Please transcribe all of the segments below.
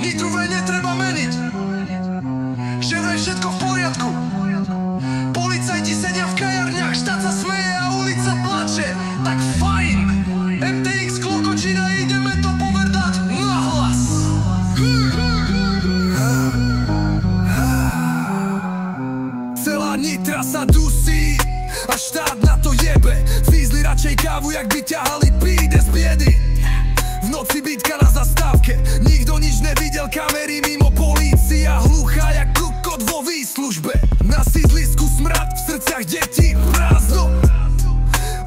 Nič tu vraj netreba meniť, že vraj všetko v poriadku. Policajti sedia v kajarniach, štát sa smeje a ulica plače. Tak fajn, MTX Klokočina, ideme to povedať nahlas. Celá Nitra sa dusí a štát na to jebe. Fízli radšej kávu, jak by ťahali píde z biedy. V noci bitka na zastávke, nikto nič nevidel, kamery mimo, polícia hluchá jak kokot vo výslužbe. Na sídlisku smrad, v srdciach detí prázdno,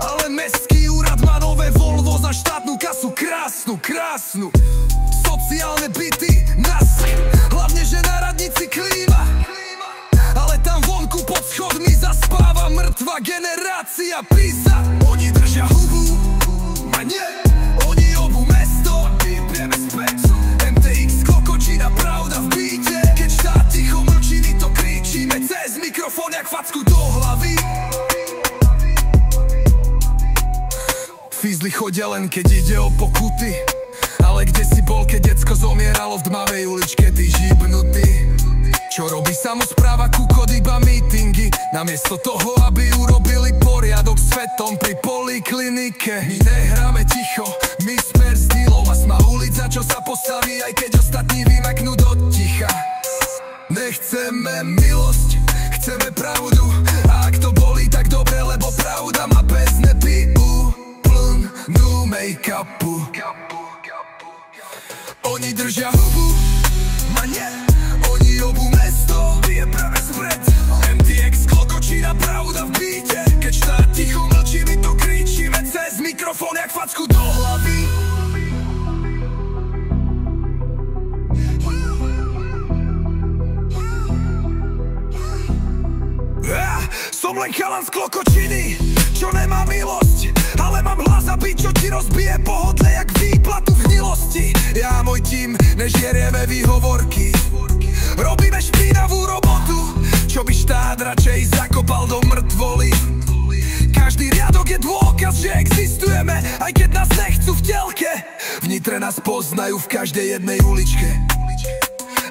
ale mestský úrad má nové Volvo za štátnu kasu, krásnu, krásnu. Sociálne byty, nas, hlavne že na radnici klíma, ale tam vonku pod schodmi zaspáva mŕtva generácia písa. Oni držia hubu, a nie, oni obu mesto, vypieme späť. MTX Klokočina, pravda v bíte, keď štát ticho mlčí, my to kričíme cez mikrofón jak facku do hlavy. Fízli chodia len keď ide o pokuty, ale kde si bol, keď decko zomieralo v tmavej uličke, ty žibnutý? Čo robí samospráva, kukot iba mítingy, namiesto toho, aby urobili poriadok s fetom pri poliklinike. My nehráme ticho, my smer stýlov a sma ulica, čo sa postaví, aj keď ostatní vymaknú do ticha. Nechceme milosť, chceme pravdu, a ak to bolí, tak dobre, lebo pravda má bez nepiu plnú make-upu. Oni držia hubu, ma nie, oni obu mesto, vie práve spred. MTX Klokočina, pravda v bíte, keď štát ticho mlčí, my to kričíme cez mikrofón jak facku do hlavy. Som len chalan z Klokočiny, čo nemá milosť, ale mám hlas a byť, čo ti rozbije pohodle jak výplatu v hnilosti. Ja a môj tím nežierieme výhovorky, robíme špinavú robotu, čo by štát radšej zakopal do mŕtvoly. Každý riadok je dôkaz, že existujeme, aj keď nás nechcú v telke. V Nitre nás poznajú v každej jednej uličke,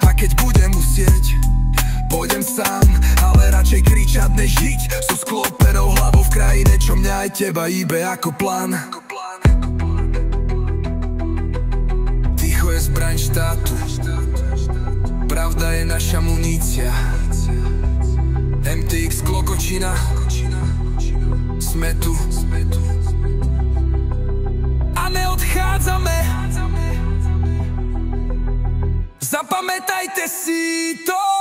a keď budem musieť, pôjdem sám, ale radšej kričať než žiť so sklopenou hlavou v krajine, čo mňa aj teba hýbe ako plán. Ticho je zbraň štátu, pravda je naša munícia. MTX Klokočina, sme tu a neodchádzame. Zapamätajte si to.